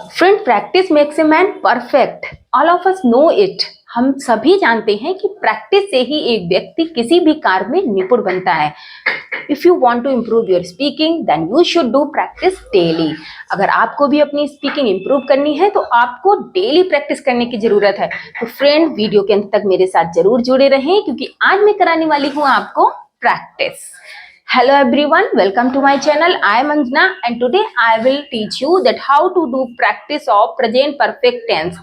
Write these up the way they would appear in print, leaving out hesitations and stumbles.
Friend, practice makes a man perfect. All of us know it. हम सभी जानते हैं कि प्रैक्टिस से ही एक व्यक्ति किसी भी कार्य में निपुण बनता है। If you want to improve your speaking then you should do practice daily. अगर आपको भी अपनी स्पीकिंग इम्प्रूव करनी है तो आपको डेली प्रैक्टिस करने की जरूरत है। तो फ्रेंड, वीडियो के अंत तक मेरे साथ जरूर जुड़े रहें क्योंकि आज मैं कराने वाली हूँ आपको practice. Hello everyone, welcome to my channel. I am Anjana and today I will teach you that how to do practice of present perfect tense.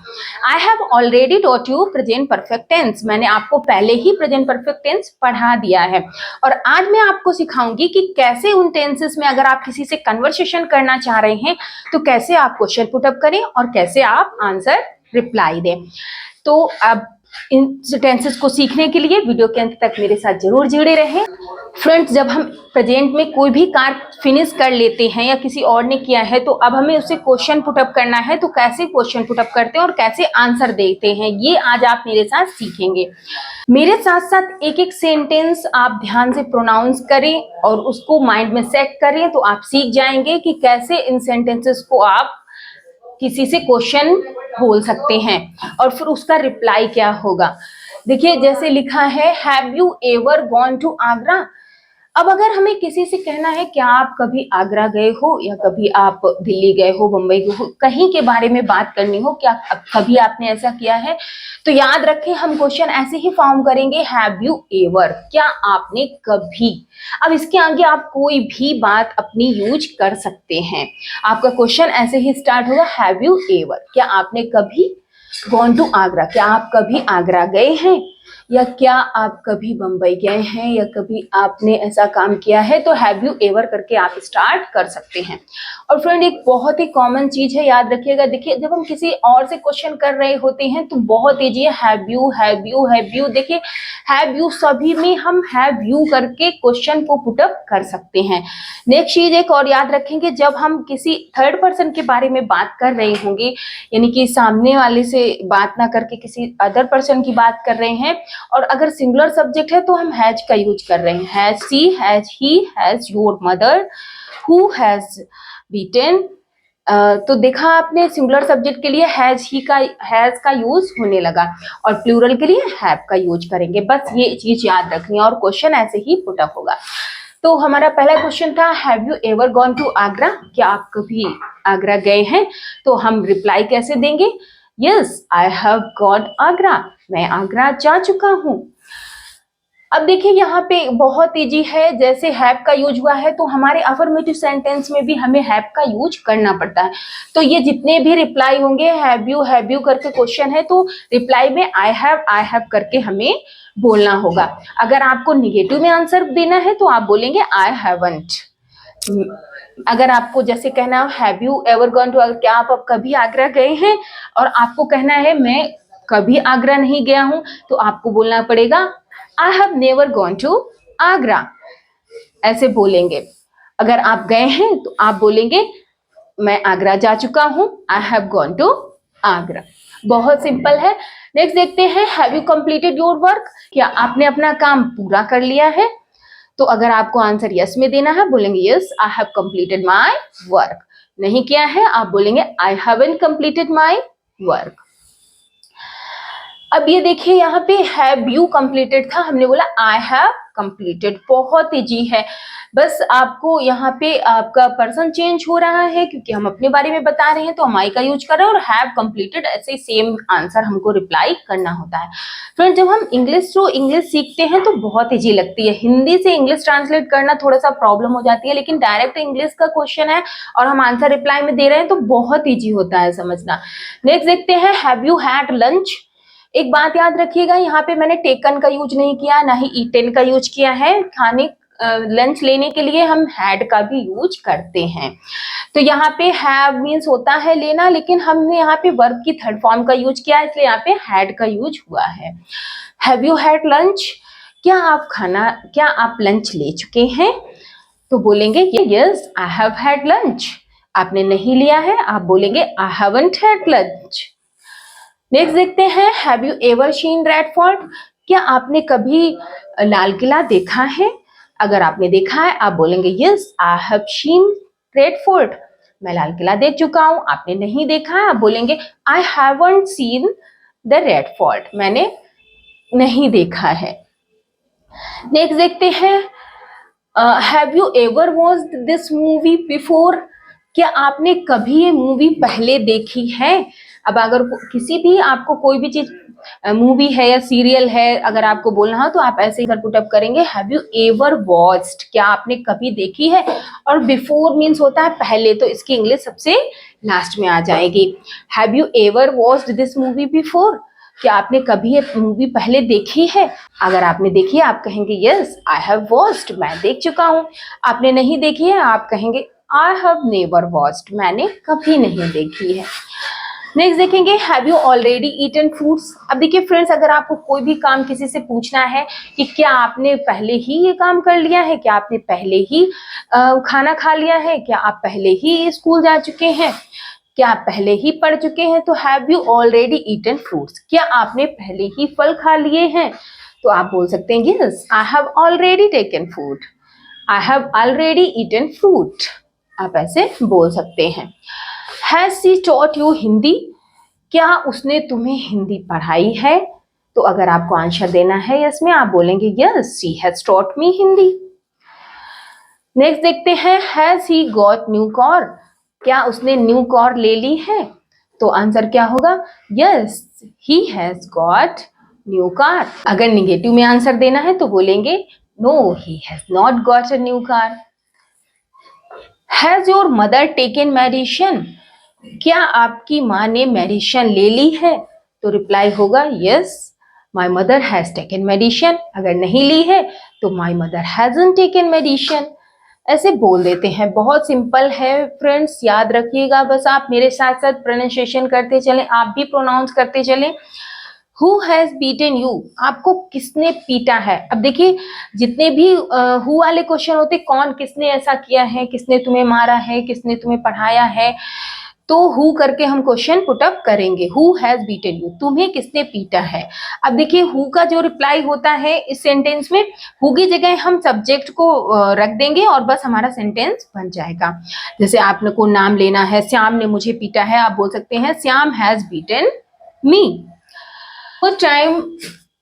I have already taught you present perfect tense. मैंने आपको पहले ही present perfect tense पढ़ा दिया है और आज मैं आपको सिखाऊंगी कि कैसे उन टेंसेस में अगर आप किसी से कन्वर्सेशन करना चाह रहे हैं तो कैसे आप क्वेश्चन पुटअप करें और कैसे आप आंसर रिप्लाई दें। तो अब इन टेंसेस को सीखने के लिए वीडियो के अंत तक मेरे साथ जरूर जुड़े रहें। फ्रेंड्स, जब हम प्रेजेंट में कोई भी कार्य फिनिश कर लेते हैं या किसी और ने किया है तो अब हमें उससे क्वेश्चन पुटअप करना है। तो कैसे क्वेश्चन पुटअप करते हैं और कैसे आंसर देते हैं ये आज आप मेरे साथ सीखेंगे। मेरे साथ साथ एक एक सेंटेंस आप ध्यान से प्रोनाउंस करें और उसको माइंड में सेट करें तो आप सीख जाएंगे कि कैसे इन सेंटेंसेस को आप किसी से क्वेश्चन बोल सकते हैं और फिर उसका रिप्लाई क्या होगा। देखिए, जैसे लिखा है, have you ever gone to Agra. अब अगर हमें किसी से कहना है क्या आप कभी आगरा गए हो या कभी आप दिल्ली गए हो, मुंबई गए हो, कहीं के बारे में बात करनी हो, क्या कभी आपने ऐसा किया है, तो याद रखें हम क्वेश्चन ऐसे ही फॉर्म करेंगे, हैव यू एवर, क्या आपने कभी। अब इसके आगे आप कोई भी बात अपनी यूज कर सकते हैं। आपका क्वेश्चन ऐसे ही स्टार्ट होगा, हैव यू एवर, क्या आपने कभी गॉन टू आगरा, क्या आप कभी आगरा गए हैं, या क्या आप कभी बंबई गए हैं, या कभी आपने ऐसा काम किया है। तो हैव यू एवर करके आप स्टार्ट कर सकते हैं। और फ्रेंड, एक बहुत ही कॉमन चीज है, याद रखिएगा। देखिए, जब हम किसी और से क्वेश्चन कर रहे होते हैं तो बहुत ईजी है, have you have you have you. देखिए, हैव यू सभी में हम हैव यू करके क्वेश्चन को पुटअप कर सकते हैं। नेक्स्ट चीज एक और याद रखेंगे, जब हम किसी थर्ड पर्सन के बारे में बात कर रहे होंगे, यानी कि सामने वाले से बात ना करके किसी अदर पर्सन की बात कर रहे हैं और अगर सिंगुलर सब्जेक्ट है तो हम हैज का यूज कर रहे हैं, has she, has he, has your mother, who has beaten. तो देखा आपने, सिंगुलर सब्जेक्ट के लिए हैज का यूज होने लगा और प्लूरल के लिए हैव का यूज करेंगे। बस ये चीज याद रखनी है और क्वेश्चन ऐसे ही पुटअप होगा। तो हमारा पहला क्वेश्चन था, have you ever gone to Agra, क्या आप कभी आगरा गए हैं। तो हम रिप्लाई कैसे देंगे, yes I have gone Agra, मैं आगरा जा चुका हूं। अब देखिए, यहाँ पे बहुत इजी है, जैसे हैव का यूज हुआ है तो हमारे अफर्मेटिव सेंटेंस में भी हमें हैव का यूज करना पड़ता है। तो ये जितने भी रिप्लाई होंगे, हैव यू करके क्वेश्चन है तो रिप्लाई में आई हैव करके हमें बोलना होगा। अगर आपको निगेटिव में आंसर देना है तो आप बोलेंगे आई हैवंट। अगर आपको जैसे कहना have you ever gone to, क्या आप कभी आगरा गए हैं, और आपको कहना है मैं कभी आगरा नहीं गया हूं, तो आपको बोलना पड़ेगा I have never gone to Agra, ऐसे बोलेंगे। अगर आप गए हैं तो आप बोलेंगे मैं आगरा जा चुका हूं, I have gone to Agra. बहुत सिंपल है। नेक्स्ट देखते हैं, have you completed your work, क्या आपने अपना काम पूरा कर लिया है। तो अगर आपको आंसर यस में देना है बोलेंगे yes I have completed my work, नहीं किया है आप बोलेंगे I haven't completed my work. अब ये देखिए, यहाँ पे हैव यू कंप्लीटेड था, हमने बोला आई हैव कंप्लीटेड। बहुत इजी है, बस आपको यहाँ पे आपका पर्सन चेंज हो रहा है क्योंकि हम अपने बारे में बता रहे हैं तो हम आई का यूज कर रहे हैं, और हैव कंप्लीटेड ऐसे सेम आंसर हमको रिप्लाई करना होता है। फ्रेंड, जब हम इंग्लिश टू इंग्लिश सीखते हैं तो बहुत इजी लगती है। हिंदी से इंग्लिश ट्रांसलेट करना थोड़ा सा प्रॉब्लम हो जाती है, लेकिन डायरेक्ट इंग्लिश का क्वेश्चन है और हम आंसर रिप्लाई में दे रहे हैं तो बहुत ईजी होता है समझना। नेक्स्ट देखते हैं, हैव यू हैड लंच। एक बात याद रखिएगा, यहाँ पे मैंने टेकन का यूज नहीं किया, ना ही ईटेन का यूज किया है। खाने लंच लेने के लिए हम हैड का भी यूज करते हैं। तो यहाँ पे हैव मीन्स होता है लेना, लेकिन हमने यहाँ पे वर्ब की थर्ड फॉर्म का यूज किया है, इसलिए यहाँ पे हैड का यूज हुआ है। हैव यू हैड लंच, क्या आप लंच ले चुके हैं। तो बोलेंगे yes I have had lunch. आपने नहीं लिया है आप बोलेंगे I haven't had lunch. Next देखते हैं, have you ever seen red fort, क्या आपने कभी लाल किला देखा है। अगर आपने देखा है आप बोलेंगे yes I have seen red fort, मैं लाल किला देख चुका हूं, आपने नहीं देखा है, आप बोलेंगे I haven't seen the red fort, मैंने नहीं देखा है। नेक्स्ट देखते हैं, have you ever watched this movie before, क्या आपने कभी ये मूवी पहले देखी है? अब अगर किसी भी आपको कोई भी चीज मूवी है या सीरियल है, अगर आपको बोलना हो तो आप ऐसे ही पुट अप करेंगे हैव यू एवर वॉच्ड, क्या आपने कभी देखी है। और बिफोर मीन्स होता है पहले, तो इसकी इंग्लिश सबसे लास्ट में आ जाएगी। Have you ever watched this movie before, क्या आपने कभी ये मूवी पहले देखी है? अगर आपने देखी है आप कहेंगे यस आई हैव वॉच्ड, मैं देख चुका हूं। आपने नहीं देखी है आप कहेंगे आई हैव नेवर वॉच्ड, मैंने कभी नहीं देखी है। नेक्स्ट देखेंगे have you already eaten fruits. अब देखिए फ्रेंड्स, अगर आपको कोई भी काम किसी से पूछना है कि क्या आपने पहले ही ये काम कर लिया है, क्या आपने पहले ही खाना खा लिया है, क्या आप पहले ही स्कूल जा चुके हैं, क्या आप पहले ही पढ़ चुके हैं, तो have you already eaten fruits, क्या आपने पहले ही फल खा लिए हैं, तो आप बोल सकते हैं yes I have already taken food, I have already eaten fruit, आप ऐसे बोल सकते हैं। Has she taught you Hindi, क्या उसने तुम्हें हिंदी पढ़ाई है? तो अगर आपको आंसर देना है यस में, आप बोलेंगे yes she has taught me Hindi. Next देखते हैं has he got new car, क्या उसने न्यू कार ले ली है? तो आंसर क्या होगा yes he has got new car. अगर निगेटिव में आंसर देना है तो बोलेंगे no he has not got a new car. Has your mother taken medicine, क्या आपकी माँ ने मेडिसिन ले ली है? तो रिप्लाई होगा yes my mother has taken medicine. अगर नहीं ली है तो my mother hasn't taken medicine. ऐसे बोल देते हैं, बहुत सिंपल है फ्रेंड्स, याद रखिएगा। बस आप मेरे साथ साथ प्रोनाउंसिएशन करते चलें, आप भी प्रोनाउंस करते चलें। हु हैज बीटन यू, आपको किसने पीटा है? अब देखिए जितने भी हु वाले क्वेश्चन होते, कौन किसने ऐसा किया है, किसने तुम्हें मारा है, किसने तुम्हें पढ़ाया है, तो हु करके हम क्वेश्चन पुट अप करेंगे। हु हैज बीटन यू, तुम्हें किसने पीटा है? अब देखिए हु का जो रिप्लाई होता है इस सेंटेंस में, हु की जगह हम सब्जेक्ट को रख देंगे और बस हमारा सेंटेंस बन जाएगा। जैसे आपने को नाम लेना है, श्याम ने मुझे पीटा है, आप बोल सकते हैं Shyam has beaten me. What time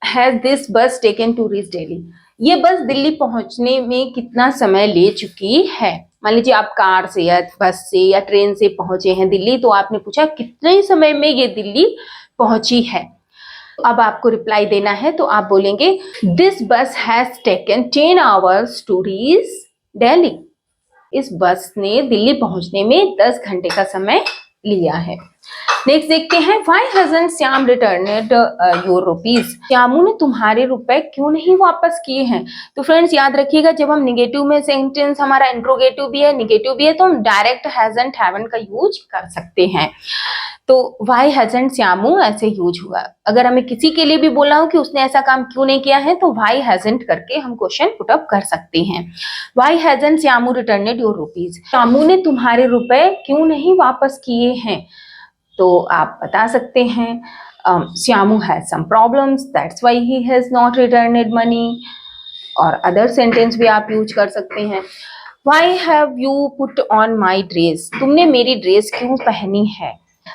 has this बस टेकन टू रीच दिल्ली, ये बस दिल्ली पहुंचने में कितना समय ले चुकी है? मान लीजिए आप कार से या बस से या ट्रेन से पहुंचे हैं दिल्ली, तो आपने पूछा कितने समय में ये दिल्ली पहुंची है। अब आपको रिप्लाई देना है तो आप बोलेंगे this bus has taken 10 hours to reach Delhi, इस बस ने दिल्ली पहुंचने में 10 घंटे का समय लिया है। नेक्स्ट देखते हैं why hasn't Shyam returned your rupees, Shyamu ने तुम्हारे रुपए क्यों नहीं वापस किए हैं? तो फ्रेंड्स याद रखिएगा, जब हम निगेटिव में सेंटेंस हमारा इंट्रोगेटिव भी है निगेटिव भी है, तो हम डायरेक्ट हैजंट हैवंट का यूज कर सकते हैं। तो व्हाई हजंट श्यामू ऐसे यूज हुआ। अगर हमें किसी के लिए भी बोलना हो कि उसने ऐसा काम क्यों नहीं किया है, तो व्हाई हजंट करके हम क्वेश्चन पुट अप कर सकते हैं। Why hasn't Shyamu returned your rupees, Shyamu ने तुम्हारे रुपए क्यों नहीं वापस किए हैं? तो आप बता सकते हैं Shyamu has some problems that's why he has not returned money, और अदर सेंटेंस भी आप यूज कर सकते हैं। Why have you put on my dress, तुमने मेरी ड्रेस क्यों पहनी है?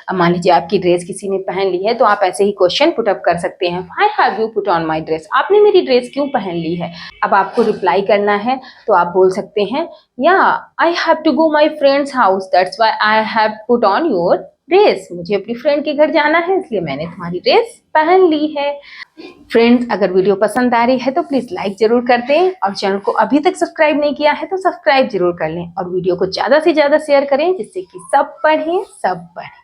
अब मान लीजिए आपकी ड्रेस किसी ने पहन ली है, तो आप ऐसे ही क्वेश्चन पुट अप कर सकते हैं why have you put on my dress, आपने मेरी ड्रेस क्यों पहन ली है? अब आपको रिप्लाई करना है तो आप बोल सकते हैं या I have to go my friend's house that's why I have put on your dress, मुझे अपनी फ्रेंड के घर जाना है इसलिए मैंने तुम्हारी ड्रेस पहन ली है। फ्रेंड्स अगर वीडियो पसंद आ रही है तो प्लीज लाइक जरूर कर दें, और चैनल को अभी तक सब्सक्राइब नहीं किया है तो सब्सक्राइब जरूर कर लें, और वीडियो को ज्यादा से ज्यादा शेयर करें जिससे कि सब पढ़ें सब पढ़ें।